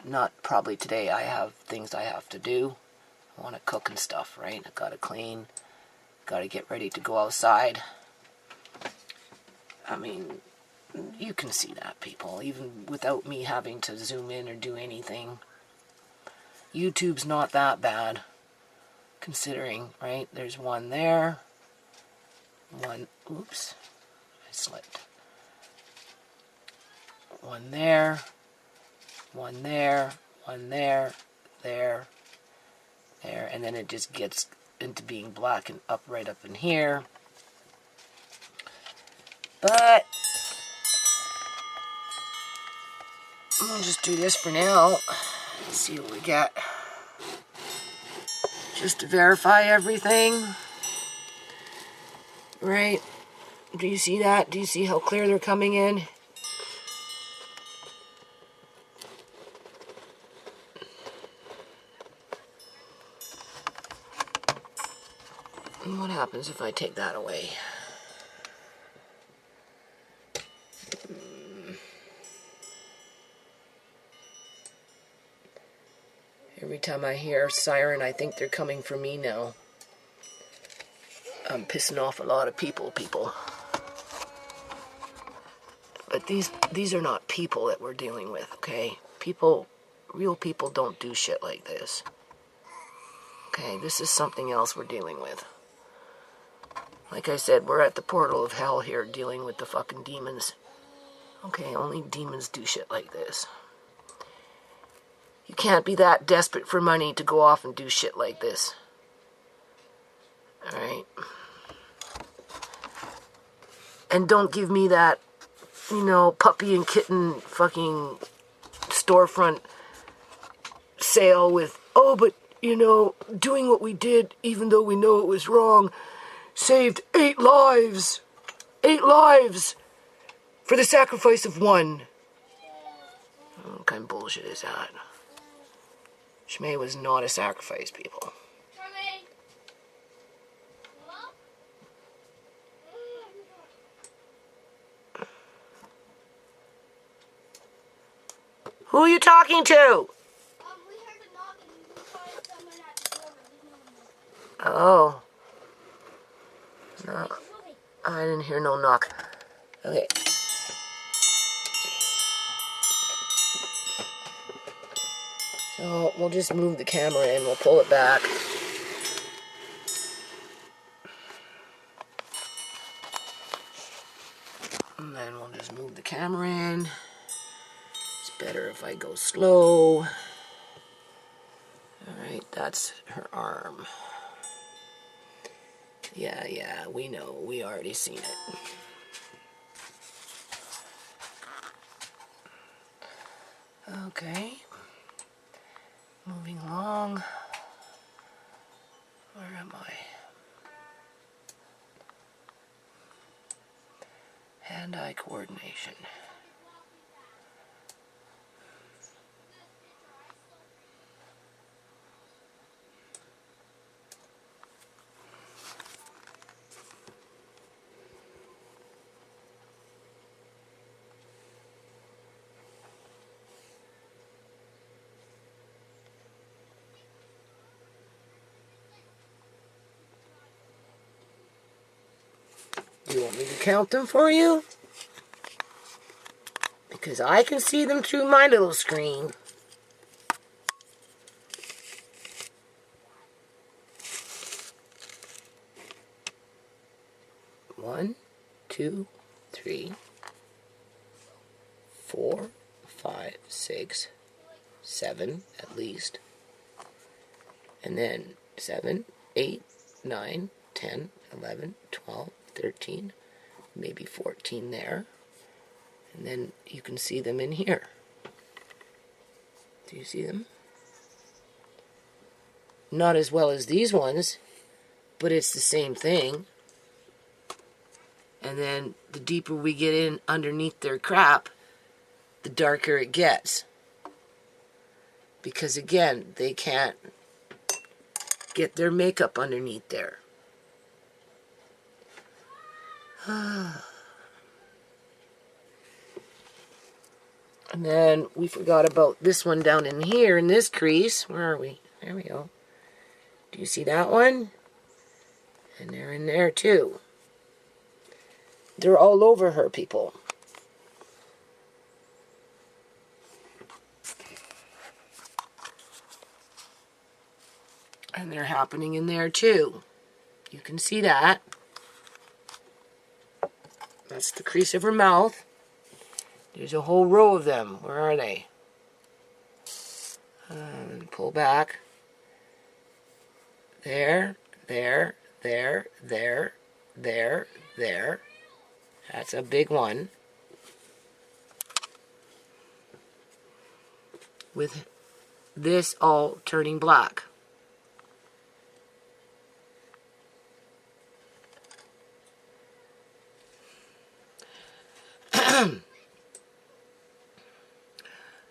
Not probably today. I have things I have to do. I want to cook and stuff, right? I gotta clean. Gotta get ready to go outside. I mean, you can see that, people, even without me having to zoom in or do anything. YouTube's not that bad, considering, right? There's one there. One, oops, I slipped. One there. One there. One there. There. There. And then it just gets into being black and up right up in here. But I'll just do this for now. Let's see what we get. Just to verify everything. Right? Do you see that? Do you see how clear they're coming in? And what happens if I take that away? Every time I hear a siren, I think they're coming for me now. I'm pissing off a lot of people. But these are not people that we're dealing with, okay? Real people don't do shit like this. Okay, this is something else we're dealing with. Like I said, we're at the portal of hell here dealing with the fucking demons. Okay, only demons do shit like this. You can't be that desperate for money to go off and do shit like this. Alright? And don't give me that, you know, puppy and kitten fucking storefront sale with, oh, but, you know, doing what we did, even though we know it was wrong, saved 8 lives. 8 lives for the sacrifice of 1. What kind of bullshit is that? ShaMay was not a sacrifice, people. Who are you talking to? We heard a knock and we thought someone at the door. Oh. No. I didn't hear no knock. Okay. So we'll just move the camera in. We'll pull it back. And then we'll just move the camera in. It's better if I go slow. Alright, that's her arm. Yeah, we know. We already seen it. Okay. Moving along. Where am I? Hand-eye coordination. Do you want me to count them for you? Because I can see them through my little screen. One, 2, 3, 4, 5, 6, 7 at least. And then 7, 8, 9, 10, 11, 12, 13, maybe 14 there. And then you can see them in here. Do you see them? Not as well as these ones, but it's the same thing. And then the deeper we get in underneath their crap, the darker it gets. Because again, they can't get their makeup underneath there. And then we forgot about this one down in here in this crease. Where are we? There we go. Do you see that one? And they're in there too. They're all over her, people. And they're happening in there too. You can see that. That's the crease of her mouth. There's a whole row of them. Where are they? Pull back. There, there, there, there, there, there. That's a big one. With this all turning black.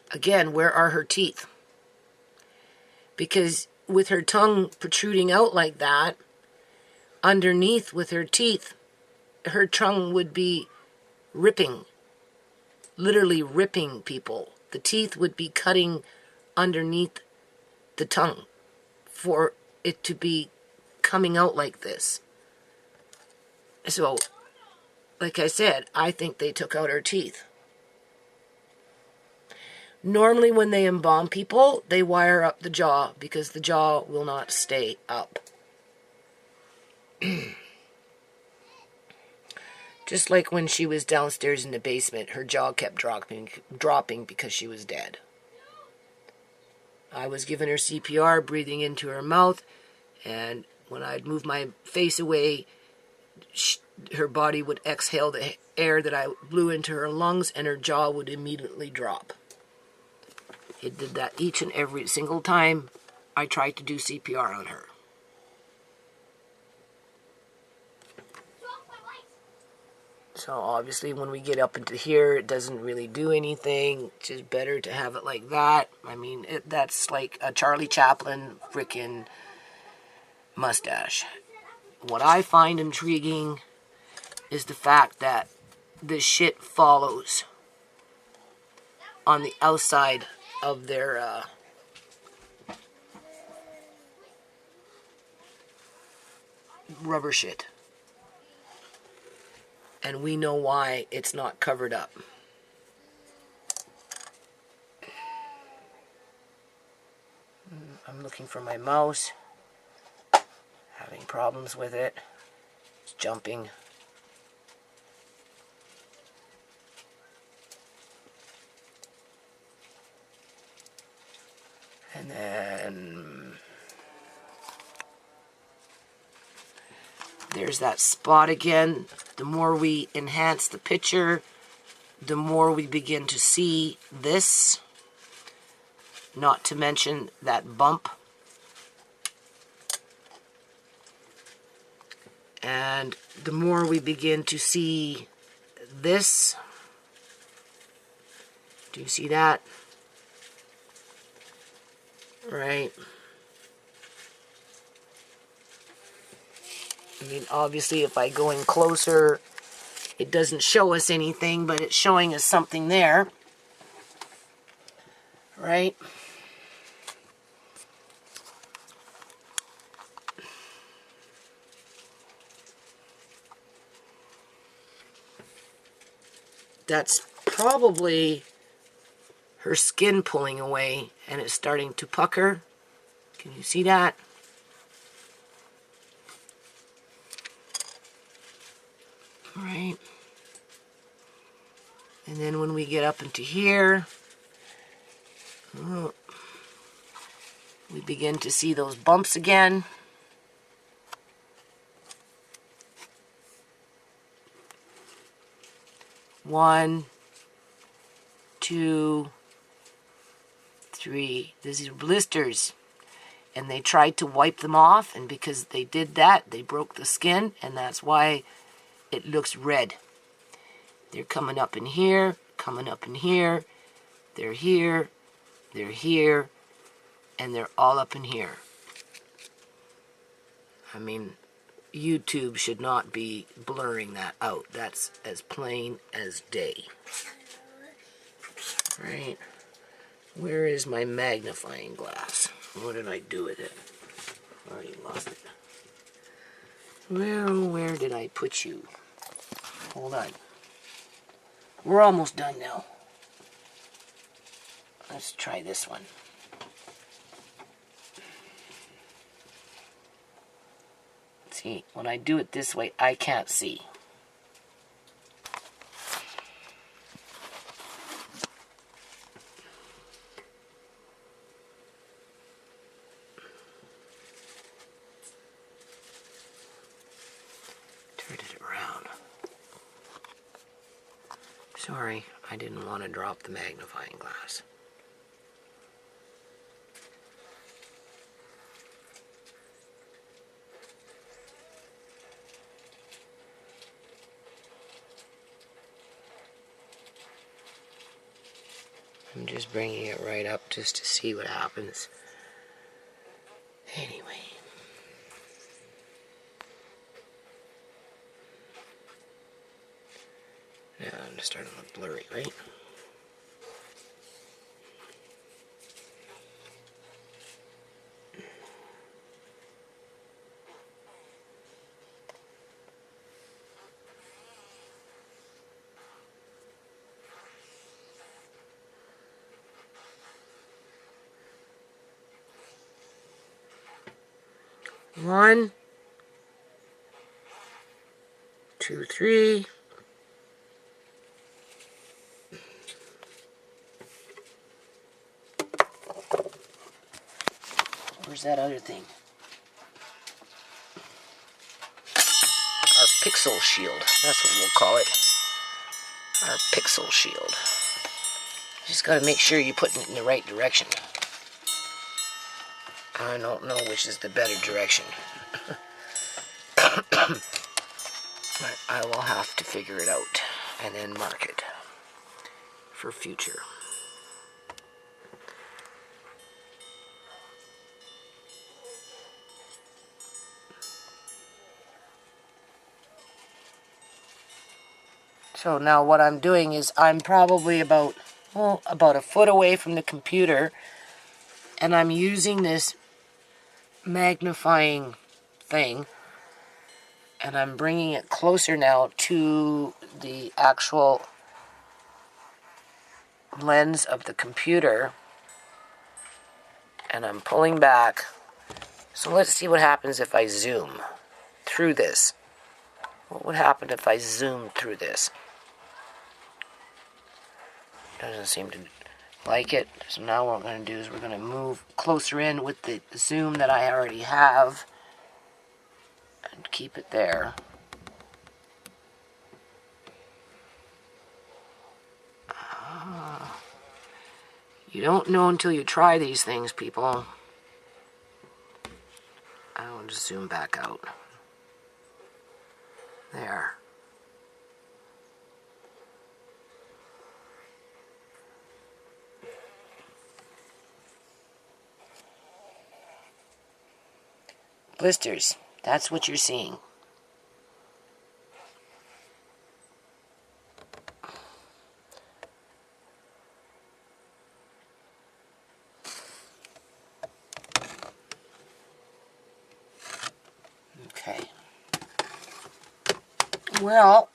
Again, where are her teeth? Because with her tongue protruding out like that, underneath with her teeth, her tongue would be ripping. Literally ripping people. The teeth would be cutting underneath the tongue for it to be coming out like this. So, like I said, I think they took out her teeth. Normally when they embalm people, they wire up the jaw because the jaw will not stay up. Just like when she was downstairs in the basement, her jaw kept dropping because she was dead. I was giving her CPR, breathing into her mouth, and when I'd move my face away, her body would exhale the air that I blew into her lungs, and her jaw would immediately drop. It did that each and every single time I tried to do CPR on her. So obviously when we get up into here, it doesn't really do anything. It's just better to have it like that. I mean, that's like a Charlie Chaplin frickin' mustache. What I find intriguing is the fact that this shit follows on the outside of their rubber shit. And we know why it's not covered up. I'm looking for my mouse. Having problems with it. It's jumping. And then there's that spot again. The more we enhance the picture, the more we begin to see this. Not to mention that bump. And the more we begin to see this. Do you see that? Right. I mean, obviously, if I go in closer, it doesn't show us anything, but it's showing us something there. Right? That's probably her skin pulling away, and it's starting to pucker. Can you see that? Right. And then when we get up into here, we begin to see those bumps again. One, two, three. These are blisters. And they tried to wipe them off, and because they did that, they broke the skin, and that's why it looks red. They're coming up in here, coming up in here. They're here, they're here, and they're all up in here. I mean, YouTube should not be blurring that out. That's as plain as day. Right? Where is my magnifying glass? What did I do with it? I already lost it. Well, where did I put you? Hold on. We're almost done now. Let's try this one. See, when I do it this way, I can't see. Turned it around. Sorry, I didn't want to drop the magnifying glass. I'm just bringing it right up just to see what happens. Anyway. Now I'm just starting to look blurry, right? One, two, three. Where's that other thing? Our pixel shield. That's what we'll call it. Our pixel shield. Just got to make sure you're putting it in the right direction. I don't know which is the better direction. But I will have to figure it out and then mark it for future. So now what I'm doing is I'm probably about a foot away from the computer, and I'm using this magnifying thing, and I'm bringing it closer now to the actual lens of the computer, and I'm pulling back. So let's see what happens if I zoom through this. What would happen if I zoomed through this? Doesn't seem to like it. So now what we're going to do is we're going to move closer in with the zoom that I already have and keep it there. You don't know until you try these things, people. I'll just zoom back out. There. Blisters. That's what you're seeing. Okay. Well,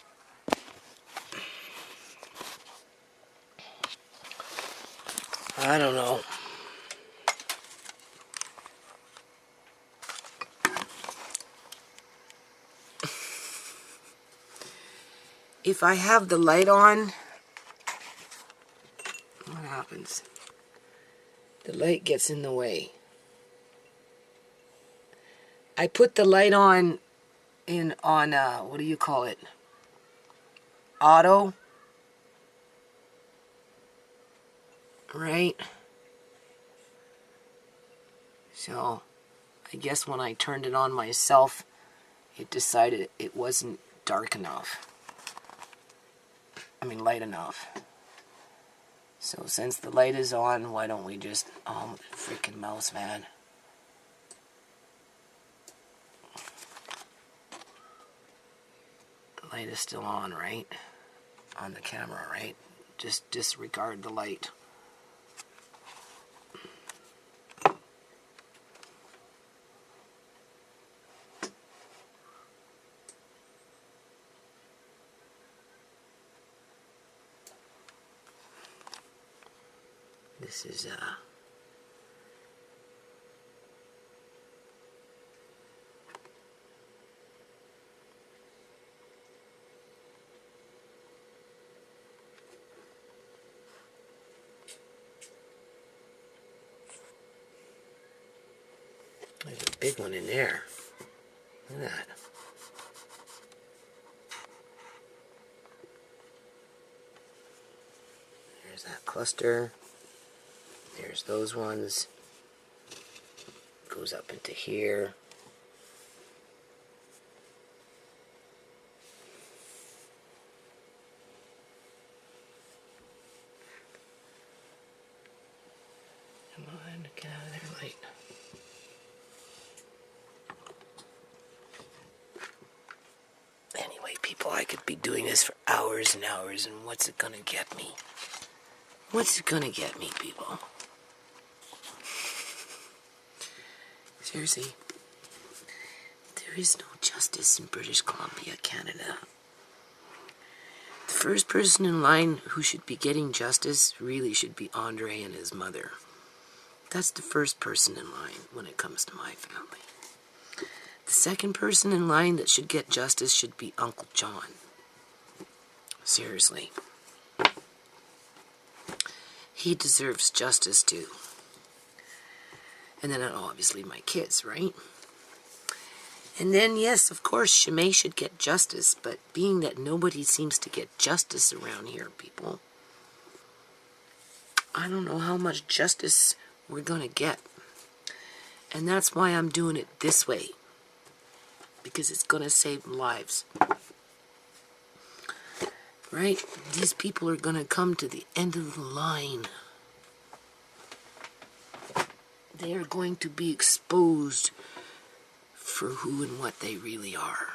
I don't know. If I have the light on, what happens? The light gets in the way. I put the light on what do you call it? Auto. Right? So, I guess when I turned it on myself, it decided it wasn't dark enough. I mean, light enough. So since the light is on, why don't we just... Oh, freaking mouse, man. The light is still on, right? On the camera, right? Just disregard the light. This is, there's a big one in there. Look at that. There's that cluster. There's those ones. Goes up into here. Come on, get out of there, light. Anyway, people, I could be doing this for hours and hours, and what's it gonna get me? What's it gonna get me, people? Seriously, there is no justice in British Columbia, Canada. The first person in line who should be getting justice really should be Andre and his mother. That's the first person in line when it comes to my family. The second person in line that should get justice should be Uncle John. Seriously. He deserves justice too. And then obviously my kids, right? And then, yes, of course, ShaMay should get justice, but being that nobody seems to get justice around here, people, I don't know how much justice we're going to get. And that's why I'm doing it this way, because it's going to save lives. Right? These people are going to come to the end of the line. They are going to be exposed for who and what they really are.